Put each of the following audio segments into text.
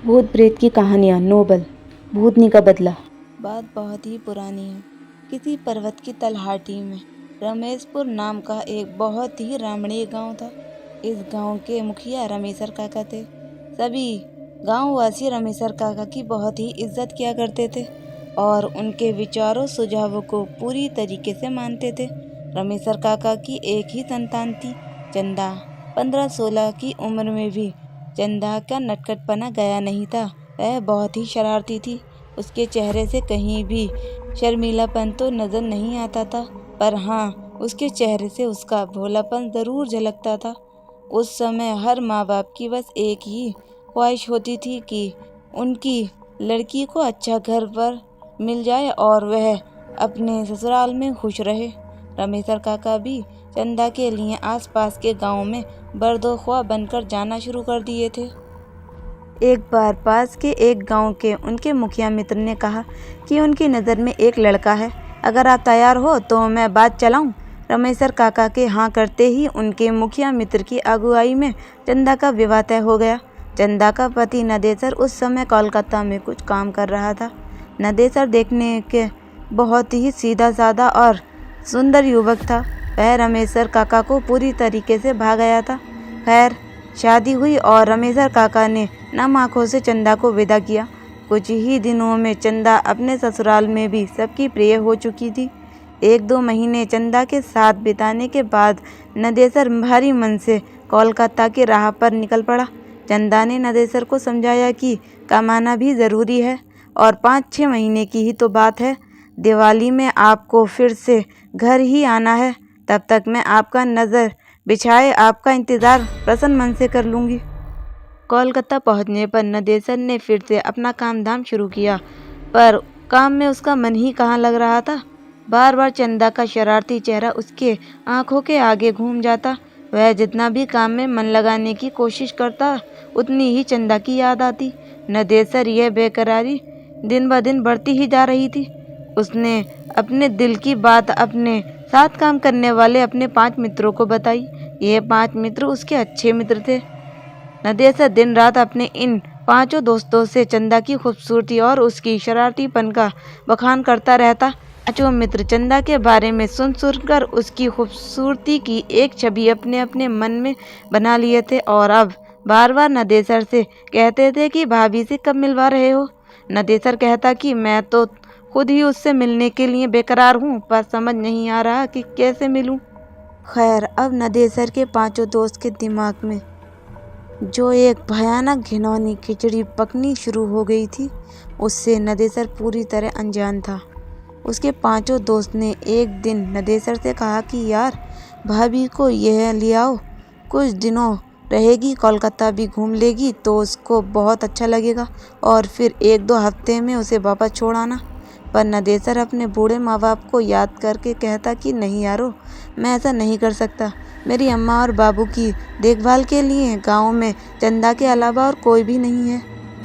भूत प्रेत की कहानियाँ नोबल भूतनी का बदला। बात बहुत ही पुरानी है। किसी पर्वत की तलहटी में रमेशपुर नाम का एक बहुत ही रमणीय गांव था। इस गांव के मुखिया रमेशर काका थे। सभी गांववासी रमेशर काका की बहुत ही इज्जत किया करते थे और उनके विचारों सुझावों को पूरी तरीके से मानते थे। रमेशर काका की एक ही संतान थी, चंदा। 15-16 की उम्र में भी चंदा का नटखटपना गया नहीं था। वह बहुत ही शरारती थी। उसके चेहरे से कहीं भी शर्मीलापन तो नजर नहीं आता था, पर हाँ, उसके चेहरे से उसका भोलापन जरूर झलकता था। उस समय हर माँ बाप की बस एक ही ख्वाहिश होती थी कि उनकी लड़की को अच्छा घर पर मिल जाए और वह अपने ससुराल में खुश रहे। रमेशर काका भी चंदा के लिए आसपास के गांव में बर्दोख्वाह बनकर जाना शुरू कर दिए थे। एक बार पास के एक गांव के उनके मुखिया मित्र ने कहा कि उनकी नज़र में एक लड़का है, अगर आप तैयार हो तो मैं बात चलाऊं। रमेशर काका के हाँ करते ही उनके मुखिया मित्र की अगुवाई में चंदा का विवाह तय हो गया। चंदा का पति नदेसर उस समय कोलकाता में कुछ काम कर रहा था। नदेसर देखने के बहुत ही सीधा साधा और सुंदर युवक था। वह रमेशर काका को पूरी तरीके से भा गया था। खैर, शादी हुई और रमेशर काका ने नम आंखों से चंदा को विदा किया। कुछ ही दिनों में चंदा अपने ससुराल में भी सबकी प्रिय हो चुकी थी। 1-2 महीने चंदा के साथ बिताने के बाद नदेसर भारी मन से कोलकाता की राह पर निकल पड़ा। चंदा ने नदेसर को समझाया कि कमाना भी ज़रूरी है और 5-6 महीने की ही तो बात है। दिवाली में आपको फिर से घर ही आना है, तब तक मैं आपका नज़र बिछाए आपका इंतज़ार प्रसन्न मन से कर लूँगी। कोलकाता पहुंचने पर नदेसर ने फिर से अपना काम धाम शुरू किया, पर काम में उसका मन ही कहाँ लग रहा था। बार बार चंदा का शरारती चेहरा उसके आंखों के आगे घूम जाता। वह जितना भी काम में मन लगाने की कोशिश करता, उतनी ही चंदा की याद आती। नदेसर यह बेकरारी दिन ब दिन बढ़ती ही जा रही थी। उसने अपने दिल की बात अपने साथ काम करने वाले अपने 5 मित्रों को बताई। ये 5 मित्र उसके अच्छे मित्र थे। नदेसर दिन रात अपने इन 5 दोस्तों से चंदा की खूबसूरती और उसकी शरारतीपन का बखान करता रहता। 5 मित्र चंदा के बारे में सुनकर उसकी खूबसूरती की एक छवि अपने अपने मन में बना लिए थे और अब बार बार नदेसर से कहते थे कि भाभी से कब मिलवा रहे हो। नदेसर कहता कि मैं तो खुद ही उससे मिलने के लिए बेकरार हूँ, पर समझ नहीं आ रहा कि कैसे मिलूँ। खैर, अब नदेसर के 5 दोस्त के दिमाग में जो एक भयानक घिनौनी खिचड़ी पकनी शुरू हो गई थी, उससे नदेसर पूरी तरह अनजान था। उसके 5 दोस्त ने एक दिन नदेसर से कहा कि यार, भाभी को यह ले आओ, कुछ दिनों रहेगी, कोलकाता भी घूम लेगी तो उसको बहुत अच्छा लगेगा और फिर 1-2 हफ्ते में उसे वापस छोड़ आना। पर नदेसर अपने बूढ़े माँ बाप को याद करके कहता कि नहीं यारो, मैं ऐसा नहीं कर सकता। मेरी अम्मा और बाबू की देखभाल के लिए गांव में चंदा के अलावा और कोई भी नहीं है।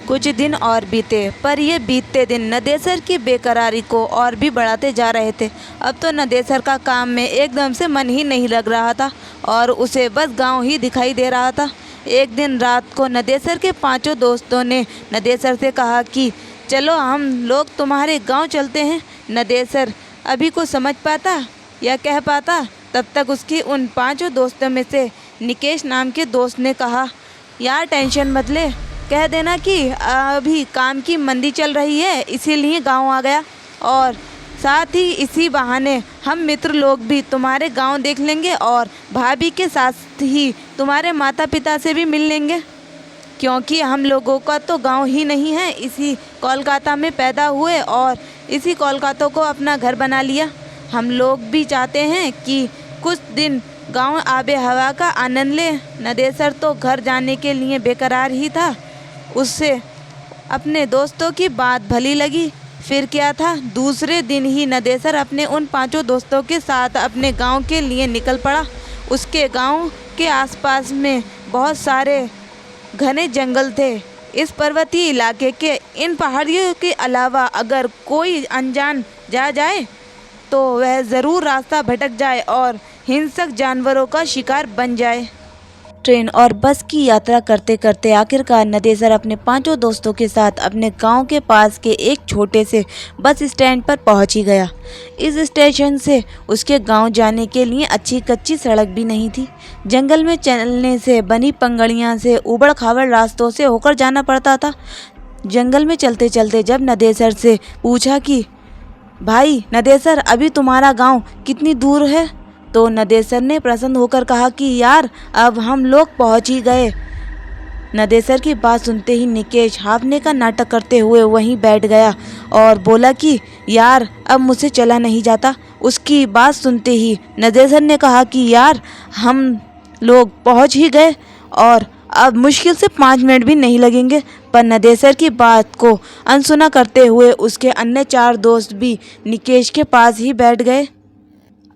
कुछ दिन और बीते, पर ये बीतते दिन नदेसर की बेकरारी को और भी बढ़ाते जा रहे थे। अब तो नदेसर का काम में एकदम से मन ही नहीं लग रहा था और उसे बस गांव ही दिखाई दे रहा था। एक दिन रात को नदेसर के 5 दोस्तों ने नदेसर से कहा कि चलो हम लोग तुम्हारे गांव चलते हैं। नदेसर अभी कुछ समझ पाता या कह पाता, तब तक उसकी उन 5 दोस्तों में से निकेश नाम के दोस्त ने कहा, यार टेंशन मत ले, कह देना कि अभी काम की मंदी चल रही है इसीलिए गांव आ गया, और साथ ही इसी बहाने हम मित्र लोग भी तुम्हारे गांव देख लेंगे और भाभी के साथ ही तुम्हारे माता पिता से भी मिल लेंगे, क्योंकि हम लोगों का तो गांव ही नहीं है। इसी कोलकाता में पैदा हुए और इसी कोलकाता को अपना घर बना लिया। हम लोग भी चाहते हैं कि कुछ दिन गांव आबे हवा का आनंद ले। नदेसर तो घर जाने के लिए बेकरार ही था। उससे अपने दोस्तों की बात भली लगी। फिर क्या था, दूसरे दिन ही नदेसर अपने उन 5 दोस्तों के साथ अपने गांव के लिए निकल पड़ा। उसके गांव के आसपास में बहुत सारे घने जंगल थे। इस पर्वतीय इलाके के इन पहाड़ियों के अलावा अगर कोई अनजान जा जाए तो वह ज़रूर रास्ता भटक जाए और हिंसक जानवरों का शिकार बन जाए। ट्रेन और बस की यात्रा करते करते आखिरकार नदेसर अपने 5 दोस्तों के साथ अपने गांव के पास के एक छोटे से बस स्टैंड पर पहुंच ही गया। इस स्टेशन से उसके गांव जाने के लिए अच्छी कच्ची सड़क भी नहीं थी। जंगल में चलने से बनी पगड़ियां से उबड़ खाबड़ रास्तों से होकर जाना पड़ता था। जंगल में चलते चलते जब नदेसर से पूछा कि भाई नदेसर, अभी तुम्हारा गांव कितनी दूर है, तो नदेसर ने प्रसन्न होकर कहा कि यार अब हम लोग पहुंच ही गए। नदेसर की बात सुनते ही निकेश हाफने का नाटक करते हुए वहीं बैठ गया और बोला कि यार अब मुझसे चला नहीं जाता। उसकी बात सुनते ही नदेसर ने कहा कि यार हम लोग पहुंच ही गए और अब मुश्किल से 5 मिनट भी नहीं लगेंगे। पर नदेसर की बात को अनसुना करते हुए उसके अन्य 4 दोस्त भी निकेश के पास ही बैठ गए।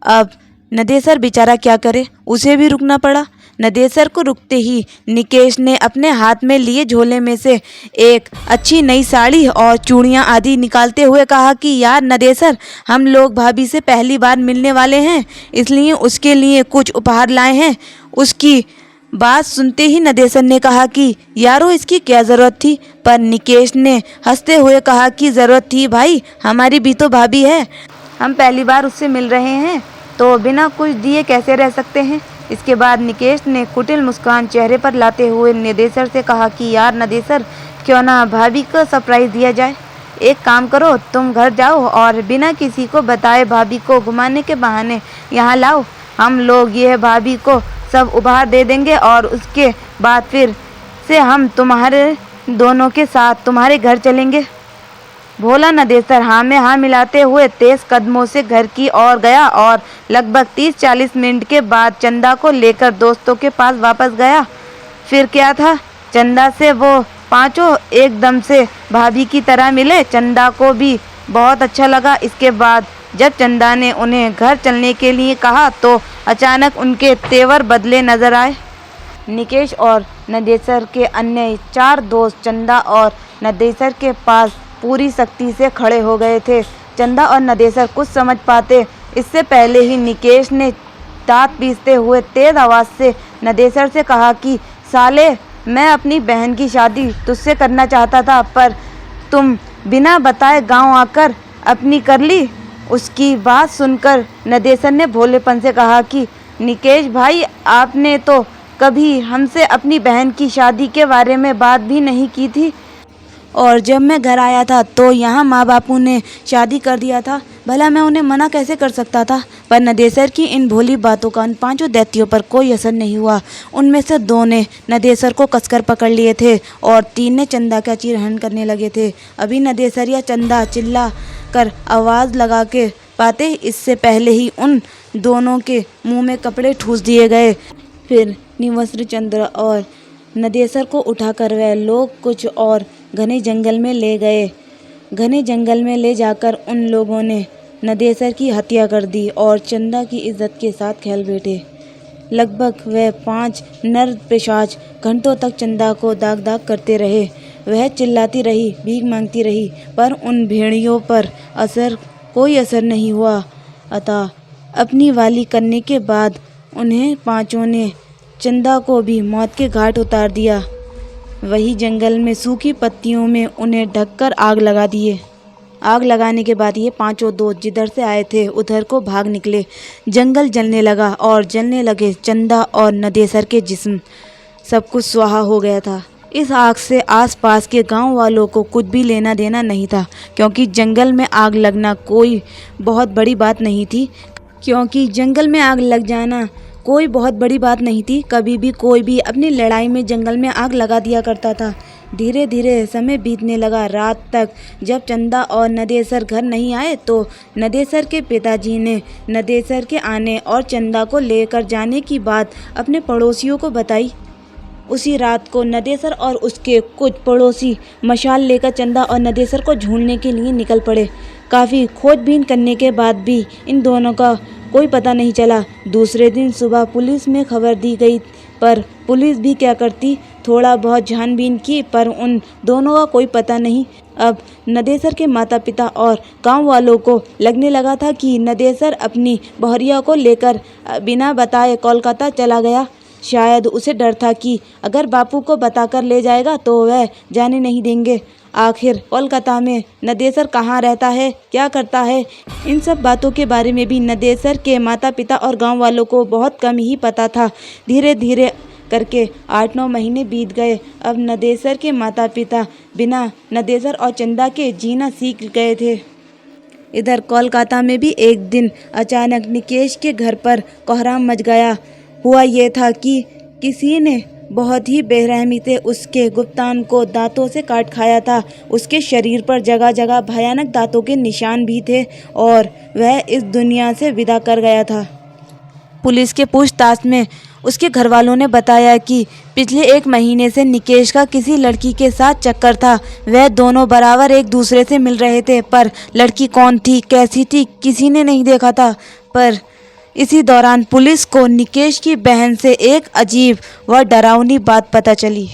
अब नदेसर बेचारा क्या करे, उसे भी रुकना पड़ा। नदेसर को रुकते ही निकेश ने अपने हाथ में लिए झोले में से एक अच्छी नई साड़ी और चूड़ियां आदि निकालते हुए कहा कि यार नदेसर, हम लोग भाभी से पहली बार मिलने वाले हैं, इसलिए उसके लिए कुछ उपहार लाए हैं। उसकी बात सुनते ही नदेसर ने कहा कि यारो इसकी क्या ज़रूरत थी। पर निकेश ने हंसते हुए कहा कि ज़रूरत थी भाई, हमारी भी तो भाभी है, हम पहली बार उससे मिल रहे हैं तो बिना कुछ दिए कैसे रह सकते हैं। इसके बाद निकेश ने कुटिल मुस्कान चेहरे पर लाते हुए नदेसर से कहा कि यार नदेसर, क्यों ना भाभी को सरप्राइज़ दिया जाए। एक काम करो, तुम घर जाओ और बिना किसी को बताए भाभी को घुमाने के बहाने यहाँ लाओ। हम लोग यह भाभी को सब उपहार दे देंगे और उसके बाद फिर से हम तुम्हारे दोनों के साथ तुम्हारे घर चलेंगे। भोला नदेसर हाँ में हाँ मिलाते हुए तेज कदमों से घर की ओर गया और लगभग 30-40 मिनट के बाद चंदा को लेकर दोस्तों के पास वापस गया। फिर क्या था, चंदा से वो 5 एकदम से भाभी की तरह मिले। चंदा को भी बहुत अच्छा लगा। इसके बाद जब चंदा ने उन्हें घर चलने के लिए कहा तो अचानक उनके तेवर बदले नजर आए। निकेश और नदेसर के अन्य 4 दोस्त चंदा और नदेसर के पास पूरी सख्ती से खड़े हो गए थे। चंदा और नदेसर कुछ समझ पाते इससे पहले ही निकेश ने दांत पीसते हुए तेज आवाज़ से नदेसर से कहा कि साले, मैं अपनी बहन की शादी तुझसे करना चाहता था, पर तुम बिना बताए गांव आकर अपनी कर ली। उसकी बात सुनकर नदेसर ने भोलेपन से कहा कि निकेश भाई, आपने तो कभी हमसे अपनी बहन की शादी के बारे में बात भी नहीं की थी, और जब मैं घर आया था तो यहाँ माँ बापू ने शादी कर दिया था, भला मैं उन्हें मना कैसे कर सकता था। पर नदेसर की इन भोली बातों का उन 5 दैत्यों पर कोई असर नहीं हुआ। उनमें से 2 ने नदेसर को कसकर पकड़ लिए थे और 3 ने चंदा का चीरहरण करने लगे थे। अभी नदेसर या चंदा चिल्ला कर आवाज़ लगा के पाते इससे पहले ही उन दोनों के मुंह में कपड़े ठूस दिए गए। फिर निवस्त्र चंद्र और नदेसर को उठाकर वह लोग कुछ और घने जंगल में ले गए। घने जंगल में ले जाकर उन लोगों ने नदेसर की हत्या कर दी और चंदा की इज्जत के साथ खेल बैठे। लगभग वह 5 नर पिशाच घंटों तक चंदा को दाग दाग करते रहे। वह चिल्लाती रही, भीख मांगती रही, पर उन भेड़ियों पर कोई असर नहीं हुआ। अतः अपनी वाली करने के बाद उन्हें 5 ने चंदा को भी मौत के घाट उतार दिया। वही जंगल में सूखी पत्तियों में उन्हें ढककर आग लगा दिए। आग लगाने के बाद ये 5 दोस्त जिधर से आए थे उधर को भाग निकले। जंगल जलने लगा और जलने लगे चंदा और नदेसर के जिस्म। सब कुछ स्वाहा हो गया था। इस आग से आसपास के गांव वालों को कुछ भी लेना देना नहीं था, क्योंकि जंगल में आग लगना कोई बहुत बड़ी बात नहीं थी। कभी भी कोई भी अपनी लड़ाई में जंगल में आग लगा दिया करता था। धीरे धीरे समय बीतने लगा। रात तक जब चंदा और नदेसर घर नहीं आए तो नदेसर के पिताजी ने नदेसर के आने और चंदा को लेकर जाने की बात अपने पड़ोसियों को बताई। उसी रात को नदेसर और उसके कुछ पड़ोसी मशाल लेकर चंदा और नदेसर को ढूंढने के लिए निकल पड़े। काफ़ी खोजबीन करने के बाद भी इन दोनों का कोई पता नहीं चला। दूसरे दिन सुबह पुलिस में खबर दी गई, पर पुलिस भी क्या करती, थोड़ा बहुत छानबीन की, पर उन दोनों का कोई पता नहीं। अब नदेसर के माता पिता और गांव वालों को लगने लगा था कि नदेसर अपनी बहुरिया को लेकर बिना बताए कोलकाता चला गया। शायद उसे डर था कि अगर बापू को बताकर ले जाएगा तो वह जाने नहीं देंगे। आखिर कोलकाता में नदेसर कहाँ रहता है, क्या करता है, इन सब बातों के बारे में भी नदेसर के माता पिता और गांव वालों को बहुत कम ही पता था। धीरे धीरे करके 8-9 महीने बीत गए। अब नदेसर के माता पिता बिना नदेसर और चंदा के जीना सीख गए थे। इधर कोलकाता में भी एक दिन अचानक निकेश के घर पर कोहराम मच गया। हुआ ये था कि किसी ने बहुत ही बेरहमी से उसके गुप्तांग को दांतों से काट खाया था। उसके शरीर पर जगह जगह भयानक दांतों के निशान भी थे और वह इस दुनिया से विदा कर गया था। पुलिस के पूछताछ में उसके घर वालों ने बताया कि पिछले 1 महीने से निकेश का किसी लड़की के साथ चक्कर था। वह दोनों बराबर एक दूसरे से मिल रहे थे, पर लड़की कौन थी, कैसी थी, किसी ने नहीं देखा था। पर इसी दौरान पुलिस को निकेश की बहन से एक अजीब व डरावनी बात पता चली।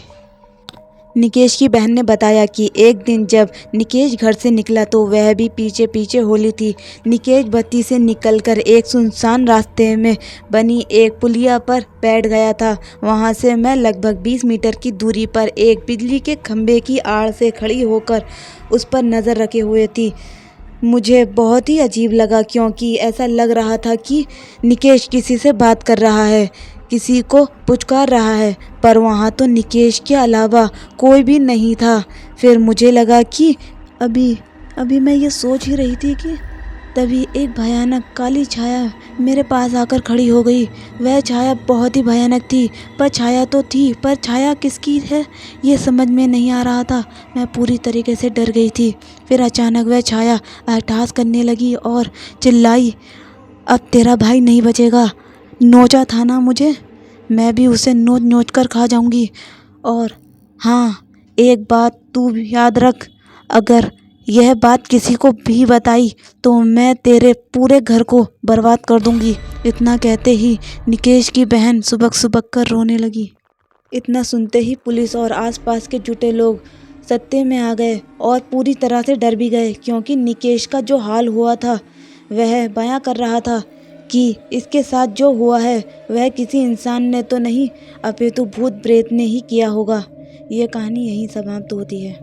निकेश की बहन ने बताया कि एक दिन जब निकेश घर से निकला तो वह भी पीछे पीछे होली थी। निकेश बत्ती से निकलकर एक सुनसान रास्ते में बनी एक पुलिया पर बैठ गया था। वहां से मैं लगभग 20 मीटर की दूरी पर एक बिजली के खंभे की आड़ से खड़ी होकर उस पर नज़र रखे हुए थी। मुझे बहुत ही अजीब लगा क्योंकि ऐसा लग रहा था कि निकेश किसी से बात कर रहा है, किसी को पुचकार रहा है, पर वहाँ तो निकेश के अलावा कोई भी नहीं था। फिर मुझे लगा कि अभी मैं ये सोच ही रही थी कि तभी एक भयानक काली छाया मेरे पास आकर खड़ी हो गई। वह छाया बहुत ही भयानक थी, पर छाया तो थी, पर छाया किसकी है ये समझ में नहीं आ रहा था। मैं पूरी तरीके से डर गई थी। फिर अचानक वह छाया अट्टहास करने लगी और चिल्लाई, अब तेरा भाई नहीं बचेगा। नोचा था ना मुझे, मैं भी उसे नोच नोच कर खा जाऊंगी। और हाँ, एक बात तू याद रख, अगर यह बात किसी को भी बताई तो मैं तेरे पूरे घर को बर्बाद कर दूंगी। इतना कहते ही निकेश की बहन सुबक सुबक कर रोने लगी। इतना सुनते ही पुलिस और आसपास के जुटे लोग सत्ते में आ गए और पूरी तरह से डर भी गए, क्योंकि निकेश का जो हाल हुआ था वह बयां कर रहा था कि इसके साथ जो हुआ है वह किसी इंसान ने तो नहीं, अपितु भूत प्रेत ने ही किया होगा। यह कहानी यहीं समाप्त होती है,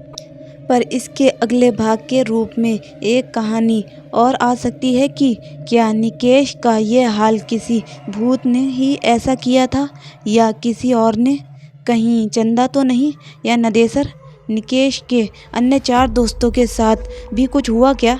पर इसके अगले भाग के रूप में एक कहानी और आ सकती है कि क्या निकेश का ये हाल किसी भूत ने ही ऐसा किया था या किसी और ने। कहीं चंदा तो नहीं या नदेसर, निकेश के अन्य 4 दोस्तों के साथ भी कुछ हुआ क्या?